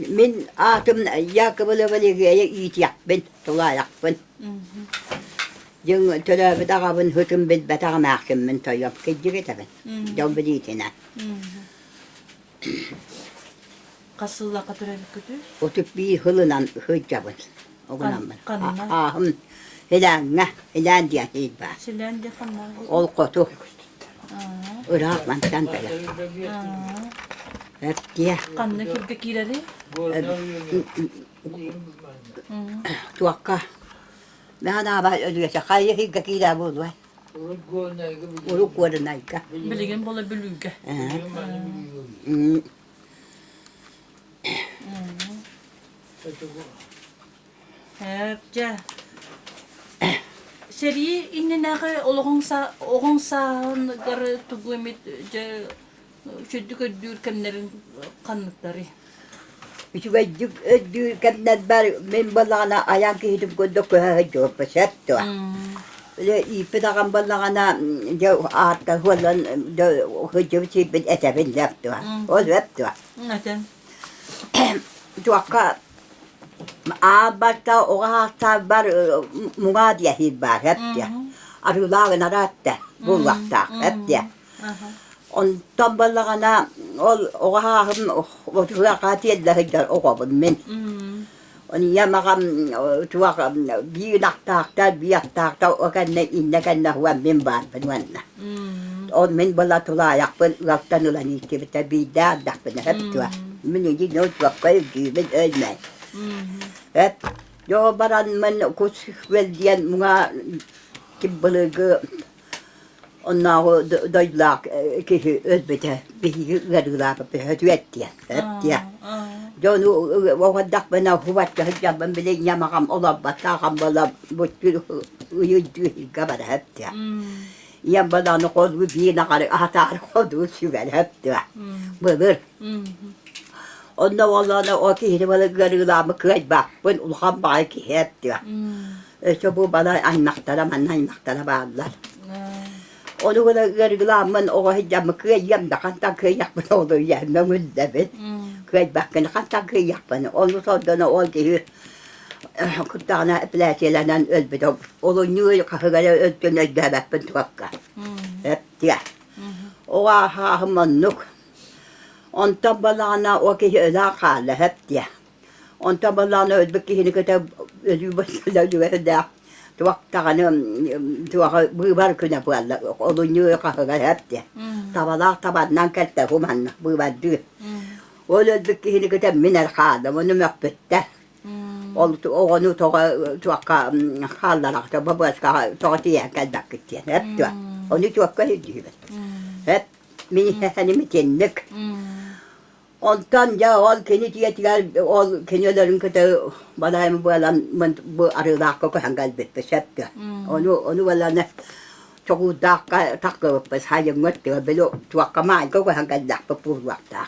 Min atım yakıbılı böyle iyit yakbın, tula yakbın. Jeng töle bedagabın hütüm bed betagam akım min toyap keciri taben. Jol beditine. Kasılla katırı kötü. Otup bir hılınan hıcabın. Ogunam ben. Kanına. Ahım helan diye heyba. Silen de kanlar. Ol kotu. Aa. Irak mantan tala. Aa. Hep diye. Kanına kirge kileri. Tuakka. Mehan aba ölüyse kayı higga kila buldu. Uruk kuarı naika. Bilgin bola bülüge. Hepce. Seri inne nake oğun sağın garı tuğumit ce şüddük ödür kenlerin kanlıkları. Bisu wajjuk ödür kanat bar men balana ayak hidup kodok hajo pasatto. Le ipedagam balana de arta holan de hajo sibet eteben lapto. Ol lapto. Neden? Tuakka abata oğata bar mugadiya hibbar hepte. Arulağı naratta bu vakta hepte. On tambalagana ol oğahım oturakati lahidar oğabın men. On yamakam tuakka bir naktakta bir naktakta o kanne inne kanne huam men bar benwanna. On men bala tula yakpın vaktan ulan ikibete bir daha dakpın hepte. Men yedi no tuakka gibi ölmez. Hep yo baran men kus veldiyen mga kibbalıgı onnağı doylak ki özbete bir garıla bir hütüettiyen hep diye. Yo nu vadak bana huvat hıcab ben bile yamakam ola batakam bala bu uyudu gabar hep diye. Yan bala no kod bir nakar atar kodu süvel hep diye. Bulur. Onda vallahi o ki böyle garılamı kıy bak ben ulham bay ki hep diyor. İşte bu bana aynaktara bağlılar. Onu böyle garılamın o hicamı kıy yemde kanta kıy yapma olur yerine müddebet. Kıy bakın kanta kıy yapma. Onu sonra o ki kutağına eplasiylenen ölbede. Onu nüye kahıgara öldüğüne gebek ben tuakka. Hep diyor. O ahımın nuk. On tabalana o ki öla kala hep diye. On tabalana özbeki hini kete özü başla düverde. Tuvaktağını tuvağı bıbar küne bualla. Onu nüye kahıga hep diye. Tabalak tabandan kette humanna bıbar düğü. O özbeki hini kete miner kala. Onu mekbette. Onu tuvakka kalarakta babaska tuğatiye kelbek gittiyen hep diye. Onu tuvakka hediyor. Hep mini tenlik. Ondan ya ol keni diyetiler ol kenilerin kete balayım bu alan bu arıda kokan galbet beşetti. Onu valla ne çok dakika takı bes hayır mutlu belo tuakamay kokan galdak bu vakta.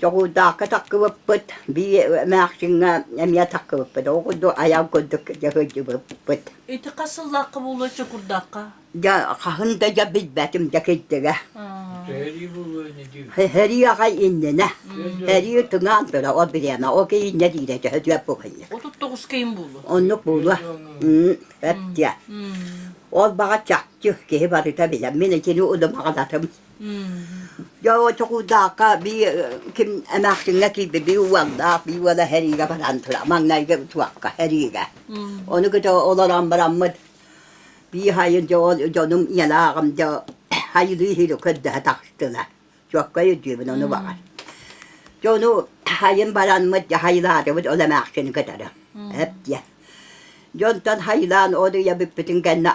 Çok dakika takı bes bir mersinga emiye takı bes o da ayak koyduk cahıcı bes. İti kasılla kabul çukurdaka. Ya kahın da ya bilbetim cakettiga. Heri Heriye kay innene. Heriye tıngan tıra o bilene. O ki ne diyece hediye bu kayı. 39 kayın buldu. Onu buldu. Hep diye. O bana çaktı ki barita bile. Menekini ulum ağlatım. Ya o çok udaka bir kim emeksinle ki bir valla bir valla heriye falan tıra. Mangnayga tuakka heriye. Onu kıta olaran baramıd. Bir hayınca o canım yanağımda hayırlı hilu kıdda takstılar. Çok kayı diyor onu bakar. Onu hayın baranmıd ya hayırlarımız olamak kadar. Hep diye. Jontan hayırlan o da ya bütün kendine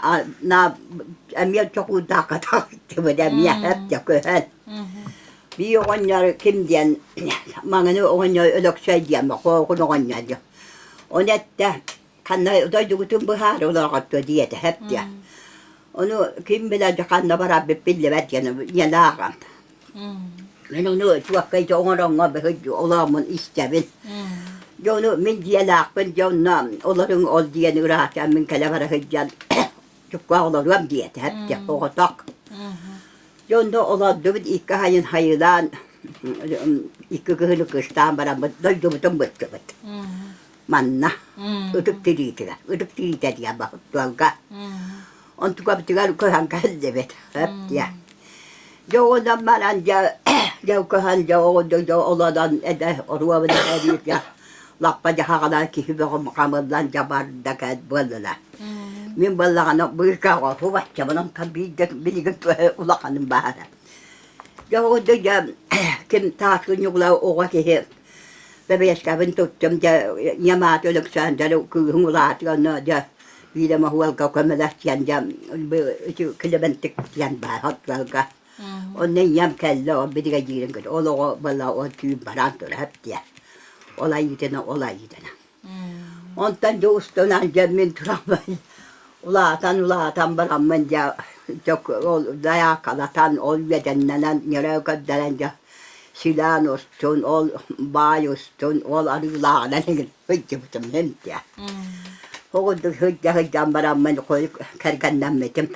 emniyet çok udaka taktı bu emniyet hep de köhen. Bir oğunlar kim diyen mağını oğunlar ölük şey diyen bak oğun oğunlar diyor. Onu ette kanna doyduktum buhar olarak da diyete hep diye. Onu kim bilecek kanna beraber bille yanağım. Ben onu çok kayıcı onlarına bir olamın istemin. Onu min diyelak ben onu onların ol diyen ürahten min kalabara hıccan çok kağlarım diyete hep diye oğutak. Onu ola dövüt iki hayın hayılan İki kızını kıştan bana doydumutun bıttımıt. Manna. Idık diriytiler. Idık diriytiler diye bakıp dolga. On tukaptılar kohan kaldemet. Hep diye. Yoğundan bana anca kohanca oğunca oladan ede oruvamını eriyip ya. Lappa jaha kadar kişi bakım kamerdan jabarda kad bolala. Min bollağına bıyıka var. Huvatça bunun tabi bilgin ulağanın bahara. Yoğunca ya kim taşkın yokla oğa ki bebeğeskabın tuttum ya yamat ölük sandalı kuyun ulatıyordu ya. Bir de mahual kakamelaşyan ya kilometrik yan bahar hatvalga. Onun yam kelle o bir de girin kız. Ola balla o tüy barantur hep diye. Olay yedene. Ondan da ustanan cemin turamayı. Ulatan baramın ya çok dayak alatan ol vedenlenen yere kaddelence silah olsun, ol bay olsun, ol arılanan hıccıbıtım hem diye. Oğuduk hıccan baramın koyup kerkenden metim.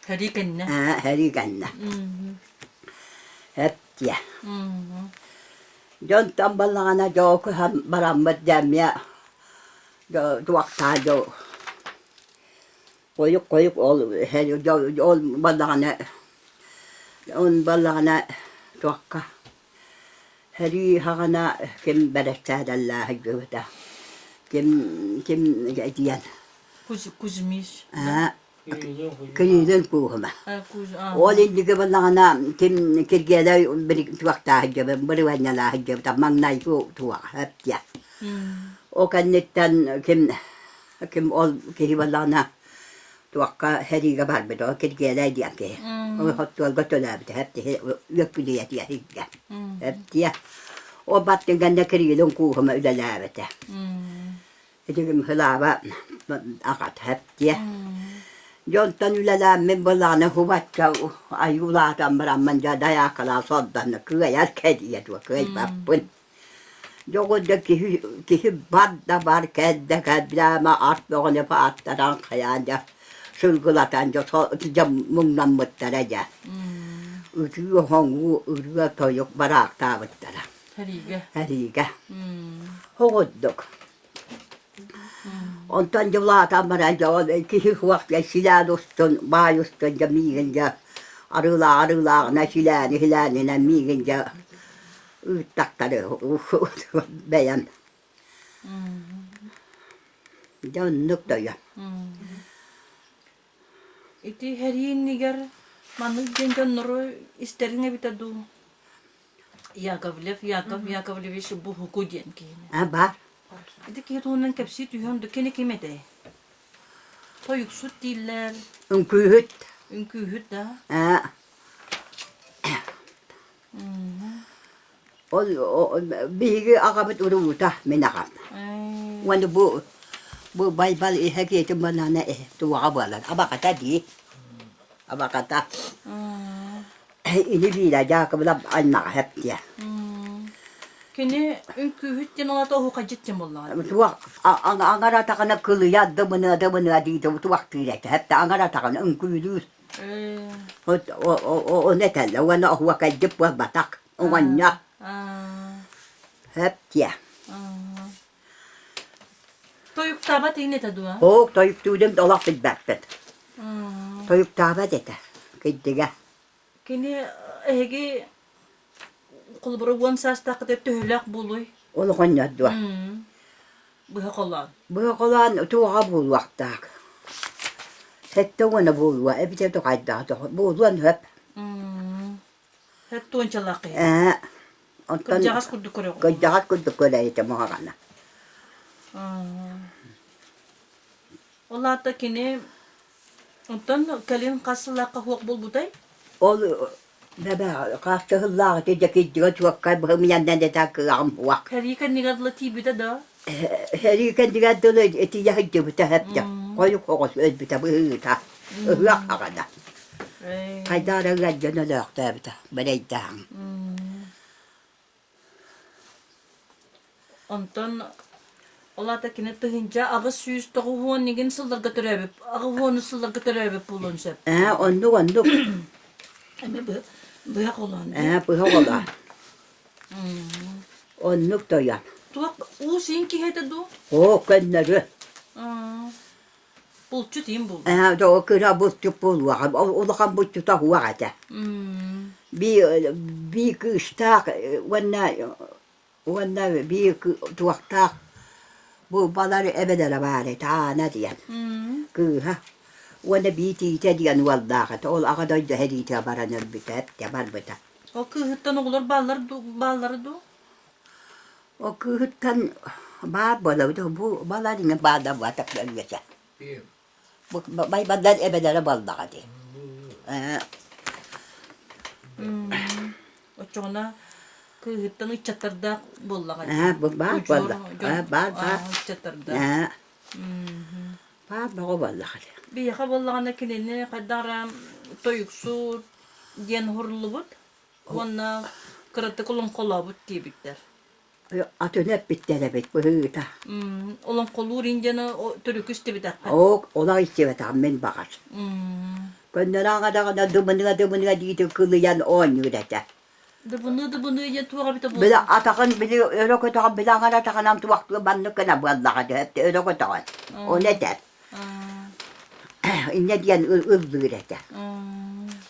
Herikenle. Herikenle. Hep diye. Jontan balana jok ham baramın demye. Duakta jo. Koyuk ol balana duakka. Heri hagana kim berettadallah hıccıbıta. Kim diyen. Kuzmiş. Kırıldın kuhuma. O ilgi balana kim kirgede bir duakta hıccıbı, bir vanyala hıccıbı, tamam nayku duak hep diye. O kannetten kim ol ki balana tuakka heriga barbedo kirgele diye ki. O hatta götüler bir hep diye yok bir diye higge. Hep diye. O battın ganda kirgelin kuhuma ülelavete. Edim hılava akat hep diye. Jontan ülelamin balana huvatça ayulatan barammanca dayakala soddan kıyar kediye tuwa kıy bappın. Yoğunda kişi badda var kedde kadlama artloğunu paatlaran kayanca sırgılatanca mundan mıttaraca. Ütüyü hongu ürüye toyuk barak tavıttara. Heriga. Hoğudduk. Ondan yılatan baranca kişi huakya silah dostun, bay ustunca miğince arıla hilani miğince taktarı beyan. Döndük de ya. İti heriyin nigar manık gencan nuru isterine bitadu. Yakovlev işi bu huku diyen ki. Ha var. İti ki onun kapsi tüyün dükkanı kimete. Toyuk süt diller. Ünkühüt. Ünkühüt da. Ha. O bigi akabat uruta minakam. Wanu bu baybal ihagete manana tuwa balan abakata di. Abakata. Ini bila jakabla anna hep diye. Kene ünkühüt den ola tohu kacittim vallahi. Tuwa angara takana kılıya dımını di tuwa direkt hep de angara takana ünkühüt. O ne telle wana huwa kajip wa batak. O wanya. Hep diye. Toyuk tabat yine tadı ha. O toyuk tuğdum dolak bir baktet. Toyuk tabat ete. Gittiğe. Kene ege kulburu wan sas takıp töhlak buluy. Onu konyat dua. Bu hakolan. Bu kalan tuğa bul vaktak. Hette wana bul wa ebite to kayda to bul wan hep. Het tuan çalak. Ondan Jagas kudu kore. Jagas kudu kore ete mohagana. Ola ta kene ondan kalin kasla kahok bul butay. Ol baba kastı hıllağı te jakit tuakka bahım yandan de tak am wak. Herikan nigadla tibida da. Heri kan diga dolu eti yahıcı bita hep ya. Koyuk kokos öz bita bu ta. Hıyak akada. Kaydara gajjana laqta bita. Balaitan. Ondan ola ta kene tıhınca ağız süs toğuğun nigin sıllar götürübüp. Ağuğunu sıllar götürübüp bulun sep. Onu. Ama bu hakolan. Bu hakolan. Onnuk toyan. Tuak uusin ki hede du. O kenneri. Bulçu diyeyim bul. O kıra butçuk bulwa. Olakan butçuk da huwagata. Bir kıştak vanna bir tuaktak bu baları ebedere bari ta ne diyen. Kıha. Vanna bir tite diyen valdağıt. Ol ağada da herite baranır biter. Yabar biter. O kıhıttan oğullar balları du. O kıhıttan bağ balığı bu balarının bağda vatakları geçer. Bu bay bandan ebedere baldağı di. O çoğuna kıhıttan içatırda bollağa. Bu bağ baldağı. Bağ. İçatırda. Bağ baldağı. Bir yaka bollağına kilini kadar toyuksu diyen hurlu bud. Ona kırıtı kulun kola bud diye biter. Atın hep bittere bit bu hıta. Olan kolu rincene o türük üstü biter. Ola istiyor men bakar. Könderanga da dımınıga diydi kılıyan on yürete. Da bunu ya tuğa biter bu. Böyle atakın bile öyle kötü bile angara takanam tuvaktı banlı kana vallahi hep öyle kötü. O ne der? Ne diyen ızdırete.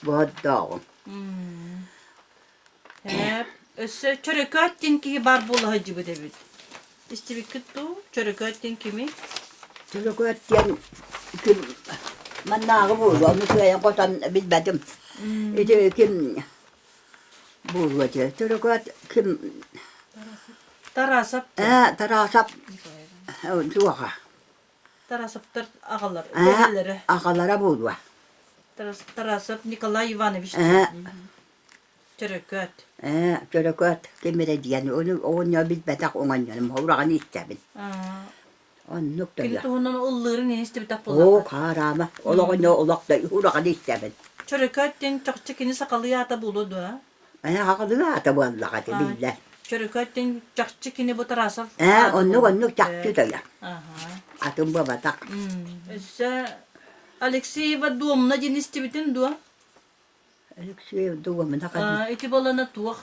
Bu dağım. Hep öse çörek attin ki bar bol hacı bu debit. İşte bir kıttu çörek attin kimi? Çörek attin kim mannağı bu onu söyleyen kotan bilmedim. İşte kim bu hacı çörek at kim Tarasap. Tarasap tuvağa. Tarasaptır ağalar. Dedeleri. Ağalara buldu. Tarasap Nikolay Ivanoviç. Çörek at. Çörek at kim diyen onu bilmedik onun yanım. Hurağını istemin. On nokta ya. Kilito onun ulları ne işte bir tak O bolla. karama. Olağını olakta hurağını istemin. Çörek attin çakçıkini sakalı yata buludu ha. Haklı ata vallahi billah. Çörek attin çakçıkini bu tarasap. Onu çaktı da ya. Atın baba tak. İşte Alexeyeva doğumuna cinis tibitin dua. Alexey doğumuna kadar. İti balana tuğ.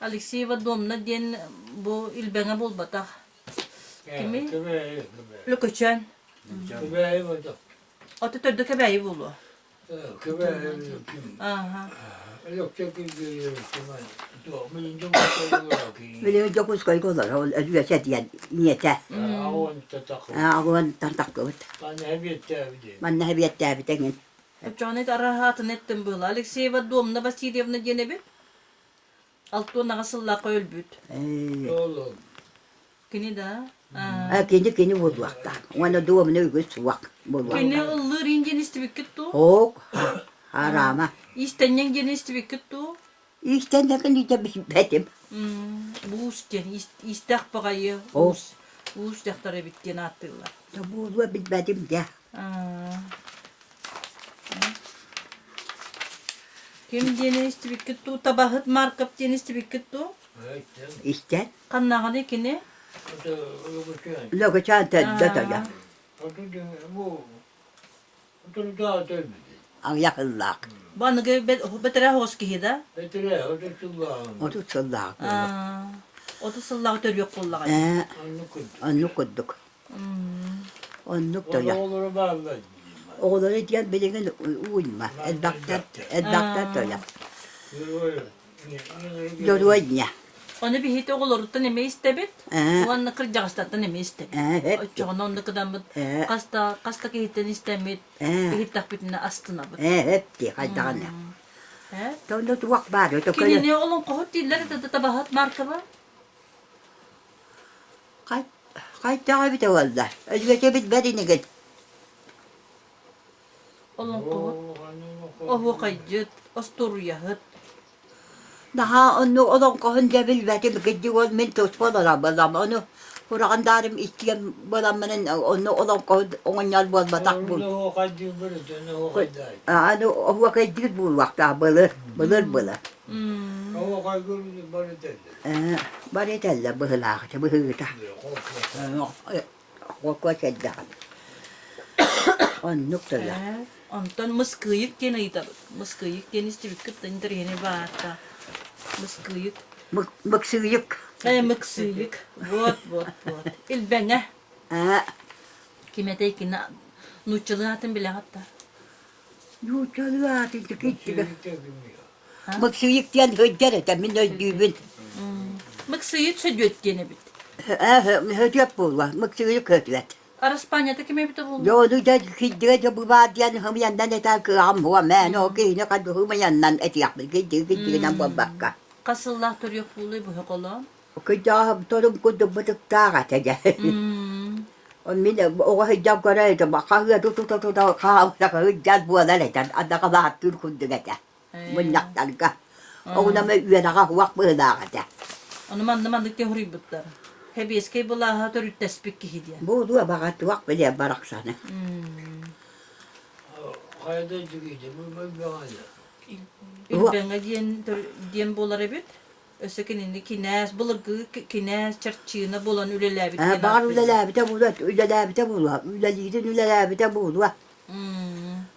Alexeyeva doğumuna diyen bu ilbene bol batak. Kimi? Lököçen. Atı törde kebeği bulu. Böyle dokuz koyuyorlar. O özgürse diyen niyete. Ağın tantaklığı. Manna hebiyette bir tenin. Öçane de rahatın ettim böyle. Alexeyeva doğumuna Vasilyevna diyen bir. Altına asılla koyulbüt. Kini da. Kendi bulmakta. Ona doğumunu ügüsüvak. Kini ıllı rincin istibikit tu. Hok. Harama. İstenyen gene istibikit tu. İşte ne kadar betim. Bu usten istek bakayı. Uus defteri bittiğini attılar. Bu bilmedim ya. Kim gene istibikit tu. Tabahıt markap gene istibikit tu. İşte. Kannağını kini. Lokacağın tedde ya. Yakınlık. Bana betere hoş ki da. O tutsullar. O da sallahu tör yok kullağı. Onu kudduk. Onu da ya. Oğları diyen bilinen uyma. Eddaktar da ya. Yoruğun ya. Onu bir hit oğulurdu neme istebit. Onu kırcağıstan neme istebit. Çoğun onu kadar mı kasta ki hitten istemit. Bir hit takbitine astına bit. Hep diye kaydağına. Sonra tuvak bari. Kini ne oğlum kohut değiller de tabahat markaba. Kaydağı bir de valla. Özgürce bitmedi ne git. Oğlum kohut. Ohu kaycıt. Osturya hıt. Daha onu olan kohunca bilmedim. Gitti o min tospalara balam. Onu Kur'an'darım isteyen balamının onu olan kohun onanyal bolmadak bul. Ano o vakit bul vakta bulur. Bulur. Bari tella bıhılakta bıhıta. Kokwa seddan. On nokta ya. Ondan mıskıyık gene ita. Mıskıyık gene istibik kıttın yine bağırta. Mıskıyık. Mıksıyık. Mıksıyık. Вот. İlbenge. Kime de ki nuççalı hatın bile hatta. Yuçalı atınca gitti. Mıksıyık diyen hıccar min öldüğümün. Mıksıyık södüet gene bit. Hıccar bulva. Mıksıyık hıccar. Ara İspanya'da kime bit buldu? Yolu da gitti bu vadiyen hım yandan eter kıram huwa men o ki ne kadar hım yandan et yaptı gitti nan bu bakka. Kasıllah tur yok buluyor bu hekolon. Kıcağım torum kudu bıdık dağa tege. On mine o hıccar göreydi baka hıya tutu kahve hıccar bu alaletan adaka bahat tür kudu gete. Mınnaktan ka. Ona me üyedaka huwak bıdağa te. Onu mandık diye hurri butlar. Hep eski bulaha tur tespik ki hidiye. Bu duwa bakat huwak bile barak sana. Hayda çıkıydı, bu bağlı. İlbenge diyen bolar ebit. Ösekinin kines, bılıgı kines, çarçığına bolan üleler bit. Bağır üleler bite bulwa. Üleliydi üleler bite bulwa.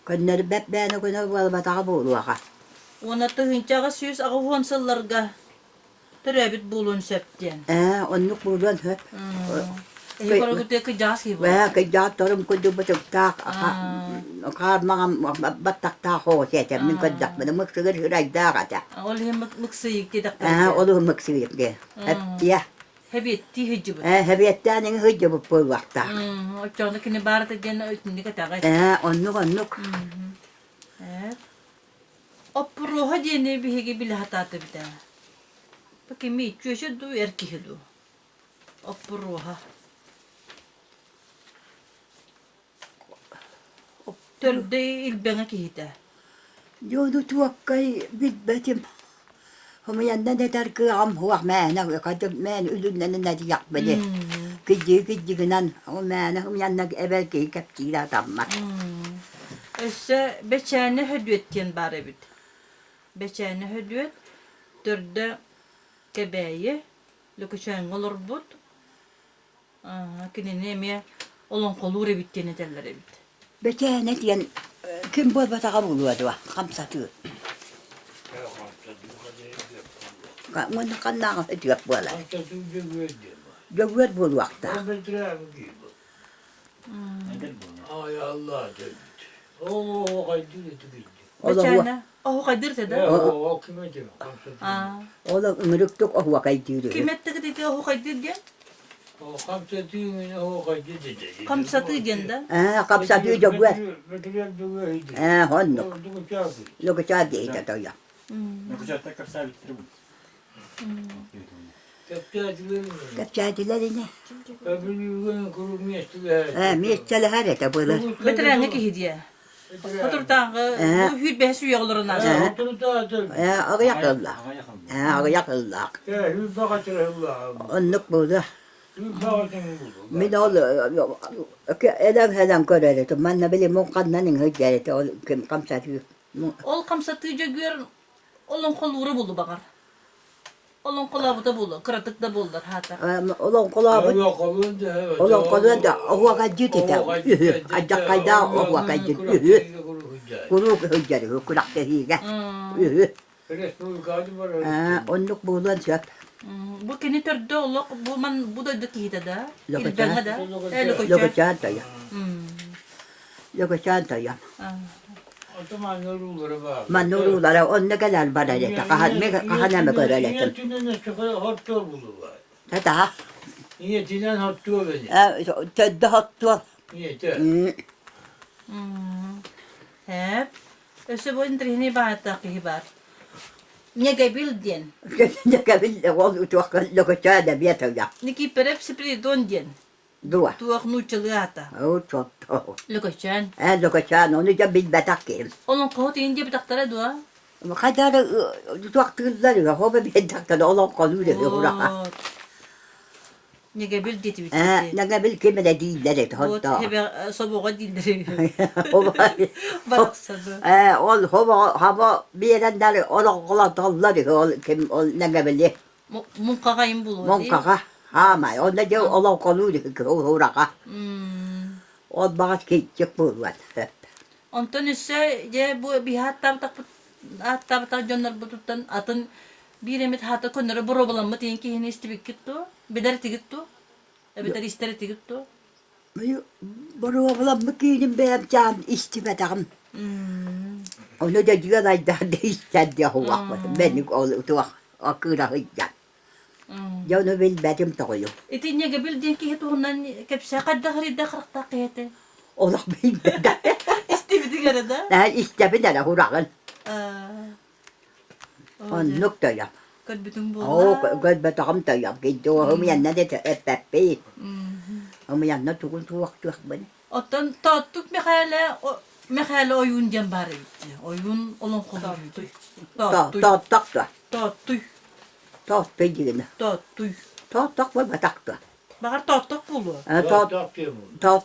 Kanları bep bana kana wal bata bulwa ka. Ona tığıncağa süs ağı honsıllarga. Türebit bulun septen. Onluk bulwan hep. Ekor gute kıcağız gibi. Ve kıcağız torum kudu bıtık tak. Kar mağam batak tak ho sete min kıcak bana mıksıgır hıray dağa te. Ol hem mıksıyık dedik. Olur mıksıgır de. Hep ya. Hep etti hıcı bu. Hebiyetten hıcı bu bulwakta. O çoğundakini barat edene ötünü katağız. Onluk. Evet. Opruha diyene bir hege bile hatatı bir tane. Bakın mi içiyorsa du erkeği du. Opruha. Tölde ilbene kihite. Yolu tuokkay bitbetim. Homa yandan eter kıram huwak mena kadım men ülünden ne yakbede. Gıcıgınan o mena hom yandan ebelki kaptila tamma. Össe beçene hödüetken bari bit. Beçene hödüet. Dörde kebeyi. Lüküşen olur but. Kine nemiye olan kolure bitteni derler bit. Bete ne diyen kim bol bata bulwadı wa kamsatı. Mun kanna ediyor bola. Gövür bulwakta. Ay Allah dedi. Oo, haydi dedi. Beçene. O kadir de. O kime diyor? Ola ümrüktuk o wakay diyor. Kim etti dedi o kadir diye. O kamsa düğünü o haydi dedi. Kamsatı gende. Kapsatı gövür. Betüler döveydi. Honnuk. Ordu kâfi. Lokacha de toya. Nakuşatta kapsa bitti bu. Kaptatilerin. Kapcha dilerine. Öbürü yürüyen kuru miyestiler. Miyetçeli harete böyle. Betrenge ki hidiye. Otur tağı bu hür behsü yollarına. Oturup da atar. Ağayak Allah. Ağayak Allah. Ya hür bakatır Allah. Onnuk burada. Hür bakatır Allah. Min ol edem görerdi. Man ne bileyim on kannanin hücreti ol kim kamsatı. Ol kamsatıcı gör olun koluru buldu bakar. Olun kolabu da buldu. Kıratık da buldu hatta. Olan kulağı Allah kolunda evet. olan kulağı da o vakacı dedi. Acak kayda o vakacı. Kuru hücreti kurakta hiye. Respublika'da var. Onnuk bulan çöp. Bu kini törde oluk bu man bu da deki hide da. Lokacha. İlbenge da. Lokacha. Lokacha toya. Lokacha toya. Otoman nurulları var. Manurulara on ne kadar bana dedi. Kahane mi göreletim. Niyetinden çıkıyor hattör bulurlar. Daha. Niyetinden hattör beni. Tedde hattı. Niyeti. Hep. Öse bu intrihini bağıtta ki var. Ne gebildin? Ne kadar ol uçak lokacha da bir toya. Niki perep sipri don diyen. Dua. Tuak nuçalı hata. O çok. Lokaçan. Lokacha onu da bil betakim. Onun kohut ince bir taktara dua. Kadar tuaktılar ya. Hobi bir taktada olan kalıyor. Ne gebil diti bitti. Ne kadar kime de değiller Bu hatta. hebe sobuğa dilleri. O var. Baraksadı. Ol hava bir yerden olan dalları ol kim ol ne kadar. Munkakayım bulu. Monkaka. Ama onda da olan kalıyor ki horaka. O bazı küçük bulvar. Ondan ise bu bir hatta tak jonlar bututan atın Bir emet hata konları borobalan mı diyen ki hini istibik gitti. Bederi gitti. Bederi isteri gitti. Bunu bulan mükinin benim can istemedim. Onu da diyorlar da değişten diye huvak. Benim oğlu tuğak. Akıra hıyyan. Ya onu bilmedim doğru. Iti niye gebil diyen ki hep ondan kepse kadda harida kırıkta kıyete. Ola bilmedim. İstibidi garada. Ne istemeden de hurağın. Onluk da yap. Kad bütün bu. O gölbetim de yap. Gitti o hım yanına da epepi. Hım yanına tuğun tuğak tuğak beni. Otan tattuk mekhala oyun diyen bari bitti. Oyun olan koluydu. Tak da. Tattuy. Tak beygirine. Tattuy. Tak var mı tak da. Bakar tattuk bulu.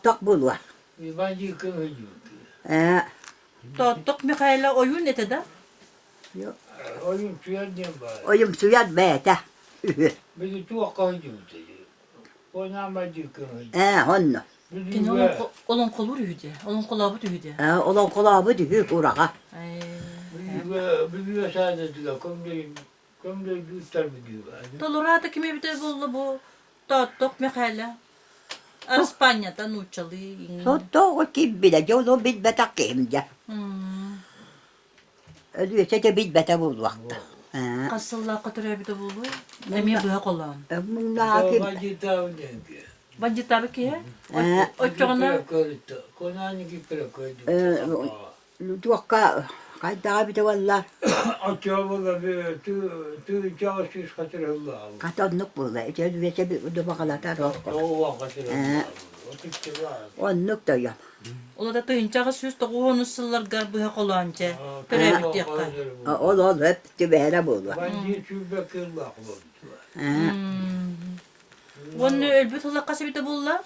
Tak bul var. Ben yıkım ediyorum. Tattuk mekhala oyun ete da. Oyun suya diyen bari. Oyum suya bete. Beni tuğak ediyorum. Oynamadı yıkım ediyorum. Onlu. Kene olan kolur yüde. Olan kolabı yüde. Olan kulağımı düğü kurağa. Bir sadece diyor. Komde güçler mi diyor. Tolorada kimi biter buldu bu. Tattuk mekhala. Ispanya'dan uçalı. Doğru kim bilecek onu bilmete kimce. Ölüyorsa da bilmete bul vakti. Kasılla katıraya bir de buldu. Emiye buya kolam. Bunlar kim? Bacı tavuk diyor ki. Bence tabii ki. O çoğuna. Konağını kipire koydu. Tuakka kayda bir de valla. Açığa bir tü çalışmış hatırlamıyor. Katanlık bu da. Ölüyorsa bir de bakalata roh. O vakit hatırlamıyor. O tikti var. Onluk da yap. Ola da tıyıncağı süs de kuhunu sıllar buya kolanca. Pere bitti yakka. Ol hep tübere bul var. Bence çübbe kırlak oldu. Onun ölbüt ola kası bir de bulla.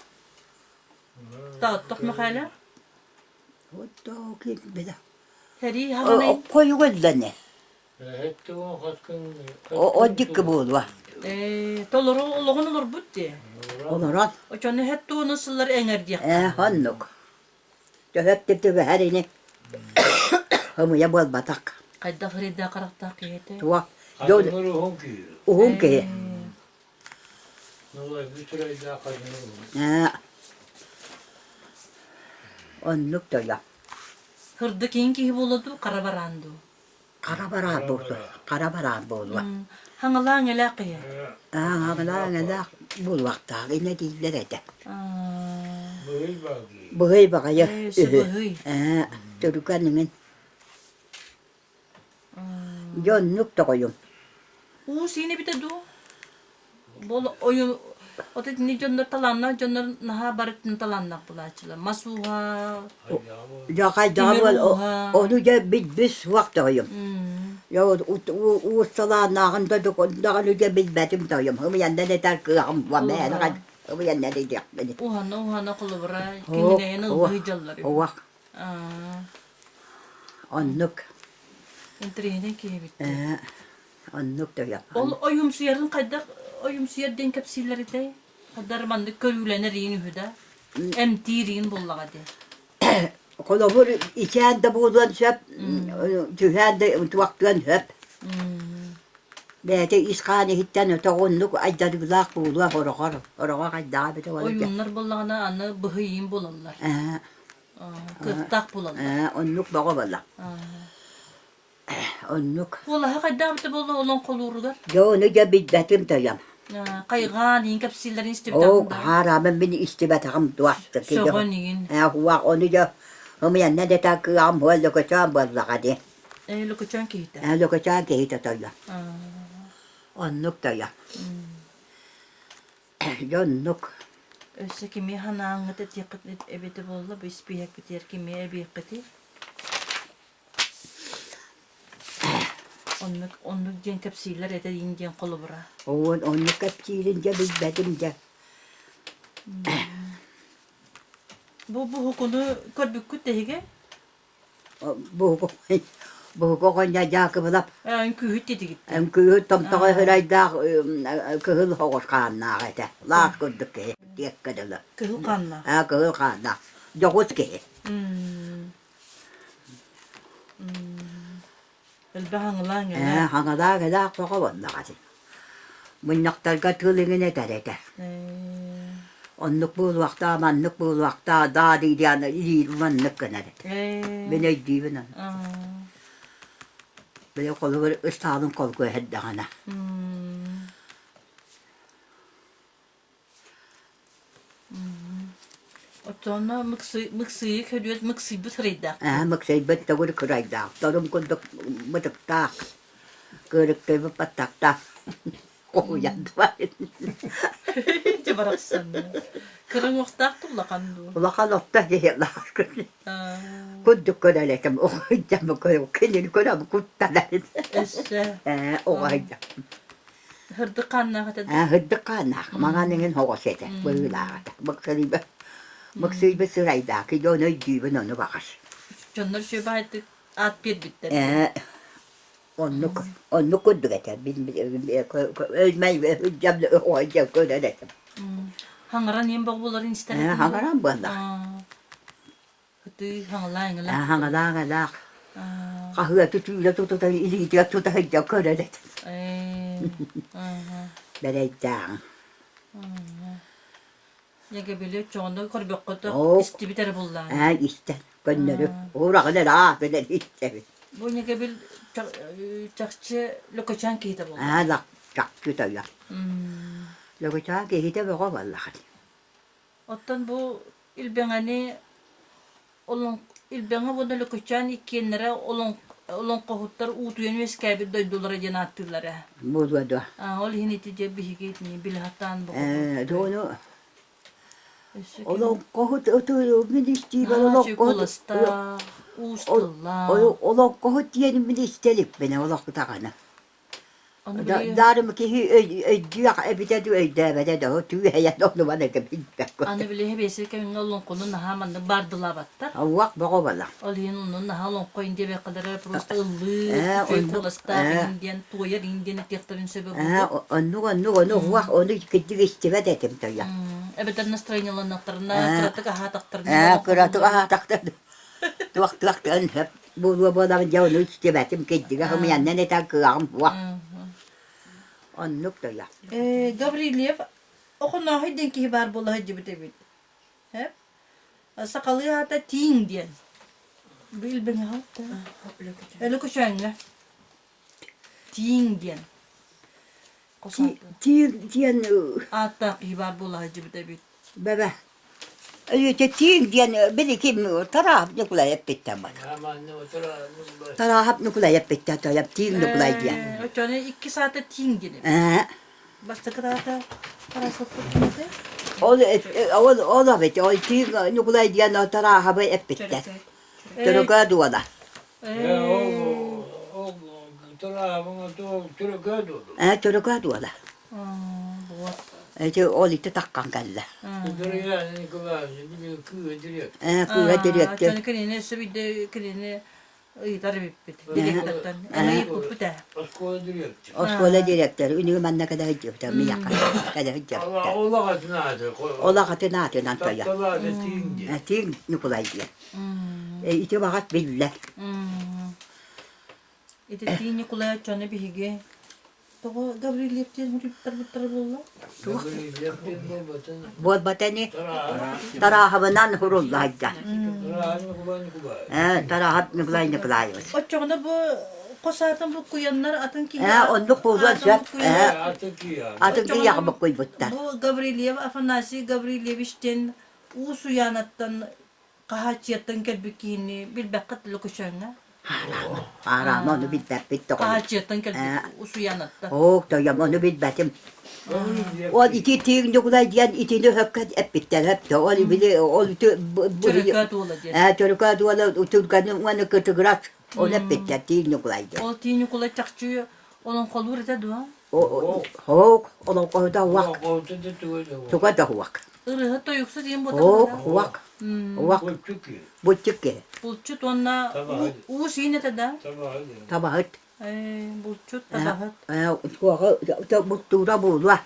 Tattuk mekhala. O da kim bilir. Heri havanay. Koyu gözlerine. Hep o hakkın. O dikki bul var. Toluru oluğun olur butti. Olarak. O çoğunu hep tuğunu sıllar enger diye. Onluk. Da hep de tüberini. Hımıya bol batak. Kayda frida karakta kıyete. Tuak. Kadınlar ruhun ki. Uhum ki. Ne olur bir süre daha kadınlar ruhun. Onluk da yap. Hırdı kiyin ki buludu karabarandu. Karabara buldu. Karabara buldu. Hangalan elakıya. Ağla bul vakta. Yine değiller ede. Böyle bakıyor. Bıhıy bakaya. Sıbıhıy. Türkanının. Yonluk da koyum. Sini bir de du. Bol oyun. O da ni jonlar talanna jonlar naha barittin talanna bulaçılar. Masuha. Ya kayda var. Onu da biz vakta koyum. Ya o salan nağında da onu da bilmedim dayım. Hımı yanında ne der kıyam var. Hımı yanında ne der beni. Uhana kulubra. Kimine yanıl bıyıcalları. O vak. Onluk. Entrihine ki bitti. Onluk da yap. Oyum suyarın kayda. Oyum suyar den kapsilleri de. Kadar bandı körülener yeni hüda. Emtirin bullaga de. Kolobur içende bulan hep. Tühende vaktan hep. Bede iskani hitten öte onluk aydarıglak bulan horokar. Horokar kayda bir de var. Oyunlar bullağına anı bıhıyın bulallar. Kırtak bulallar. Onluk bağı valla. Onluk. Bullaha kayda bir de bulla olan kolurlar. Ya onu da bilmedim dayım. Kaygan yin kapsillerin O istibidağında. haramın beni istibatağım duastı. Şoğun yin. Huwa onu da hımı yanına da takıyorum. Huwa lokacağım bozla hadi. Lukuçan kihita. Lokacağım ki hiç atıyor. Onluk dayım. Yonluk. Öse kimi hanağını da tiyakıt ebedi bulla. Bispiyak biter kimi ebiyakıtı. Onluk jen kapsiller ete yin jen kolubra. Onluk kapçilince bilmedim de. Bu hukunu körbük tehige. Bu konya jakıbılap. Kühüt dedi gitti. Em köyü tam tağı hırayda kıhıl hoğuz kanna ete. Laz kurduk ki. Diyek kadılı. Kıhıl kanla. Kıhıl kanna. Dokuz ki. Elbe hanılan gel. Hangada gada koku vallahi. Munnaktarga tılığına terete. Onluk bu vakta, manlık bu vakta, daha değil yani iyi manlık kanaret. Ben ödeyim onu. Böyle kolu var, ıstağın kol koy heddana. Sonra mıksıyı ködüyet mıksıyı bitireydi. Maksay bet de guru kurayda. Tarım kunduk mıtık tak. Kırık tebe patak tak. Koku yandı var. Cebaraksan. Kırın vaktak tulla kandu. Ula kalotta geyla. Kunduk kurayla. O hıccam koyu. Kendini kuram kuttalar. Esse. O hıccam. Hırdı kanna hatadı. Hıddık kanak. Mağanının hoğuşete. Böyle maksay be. Maksay be sırayda. Ki onu ödeyim onu bakar. Canlar şey bahsettik. At bir bitti. Onu kunduk eter. Ölmeyi ve hıccamla o hıccam kurayla. Hangaran yem bağbuların ister. Hangaran banda. Hıtı hangalan gel. Hangalan. Kahve tutuyla tutuda iliydi tutahıcca körelet. Bereyden. Yege böyle çoğunda korbakota Oh. isti biter bullan. İşte gönleri. Uğrağına da böyle işte. Bu yege bir çakçı lokaçan kıyıda bullan. Lak çak tutaya. Lokaça gehide beko vallahi. Ottan bu ilbengani olun ilbenga bu da lokaçan ikenlere olun kohutlar utuyen veskabi doydulara janattılara. Bu da. Ol hinitice bihigitni bilhatan bu. Doğru. Oğlum kohut oturuyor. Ministi var oğlum kohut. Çikolasta, ustalla. Oğlum kohut diyelim ministerlik beni oğlum takana. Onu biliyor. Darım ki ödüyor ebide de ödemede de o tüy hayat onu bana kapittak. Anne bile hebesi kemin olun konu naha mandı bardıla batta. Avvak bako valla. Olhin onun naha olun koyun diye kadar prosta ıllı. Çikolasta indiyen toyar indiyen tektarin sebebi bu. Onu vak onu gittik istivet ettim toya. Evet настроениялы нақтарына кратыга хатақтарына. Kıratı taktırdı. Tuak hep bu adam javunu istivetim gittik. Ama yanına ne takıyorum vak. Onu toya. Gavrilyev okuna haydin ki hibar bola hacı bitebit. Hep sakalı hatta tin diyen. Bil beni hatta. Öyle kuşanla. Tin diyen. Diyen Hatta hibar bola hacı bitebit. bebe. Öyle diyen beni kim taraf ne kulay hep bitti bana. Aman ne otura. Taraf ne kulay hep bitti toya tin ne kulay diyen. O çane 2 saate tin diyelim. Başta kadar da parası tutmadı. O da bitti. O tin ne kulay diyen o taraf hep bitti. Tırıka duada. Ya o otura bunu to turu gödü. Tırıka duada. Oli te takkan kalla. Otura ya ne kadar bir kığı direkt. Kuya direkt. Çane kene sebide kene idare bit. Direkten. Onu ipup da. Askola direkt. Oskola direktör. Ünü manna kada hıcıpta. Miyaka. Kada hıcıpta. Allah katına hadi. Ola katı natı nantoya. Tatlılar da tingi. Tin Nikolay diye. İti vakat bille. İşte tini kulaya çane bir hige. Togo Gabriel diye bitter bolla. Bol batani. Tara havanan hurullayca. Tara hat Nikolay. O çağında bu kosatan bu kuyanlar atın ki. Onluk bozan şap. Artık ya. Atın ki yakmak koy buttar. Bu Gabriel afanasi Gabriel işten usu yanattan kahaçiyattan kelbikini bil bakat lokuşanga. Haram onu bitti. Kahaçiyattan kelbik usu yanatta. Toyam onu bilmedim. O iti tin Nikolay diyen itini hökkat hep bitler hep de. Oli bile ol Çörükat olacak. Türk'a duvala Türk'ün onu kıtıgırak. O hep bitler tin Nikolay diye. O tini kulay çakçıyor. Onun kolu rete dua. Onun koyda vak. Tuka da vak. Irıhı da yoksa diyeyim bu da. Vak. Vak. Buçuk ki. Bulçut ona u sine de da. Tabahat. Bulçut tabahat. Kuaka muttura bulva.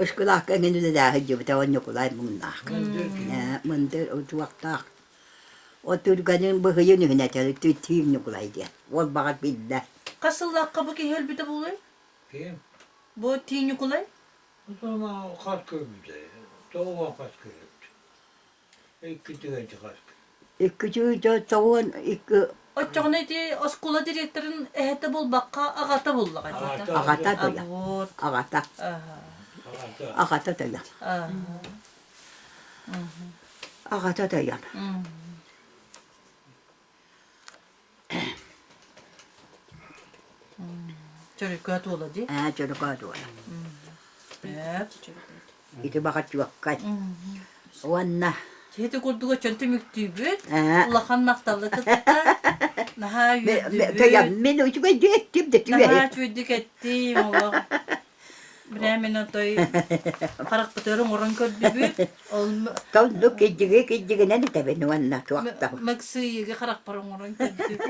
Iskılak engini de daha hıcı bita onu kulay munnak. Mındır uçuak tak. O Turgan'ın bu hıyını hünetel, tüytüyüm nukulaydı. Ol bakat bildiler. Kasıllı kabuk helbide buluyor. Kim? Bu tini kulay. O zaman o kaç köylüydü. Doğu kaç köylüydü. İki tüyeci kaç köylü. İkücüğü de tavuğun iki O çok neydi? O skula direktörün ehete bul bakka agata bulla Ağata. gacıda. ağata doyan. Abot. Ağata, Aha. Ağata. ağata doyan. Aha. Ağata doyan. Çocuk kötü oladı. Çocuk adı doyan. Evet. İti bakat yok kay. Vanna. Heti kurduğu çöntü müktübüt. Ha. Ulakan maktablı kıtıkta. Naha yüzdübüt. Doyan, ben uçuma ettim de tüye. Naha çöydük ettim Allah. Bilemin otoy. Karak bıtırın oran kördübüt. Kavlu kecige ne de ben vanna tuakta. Maksıyı karak parang oran kördübüt.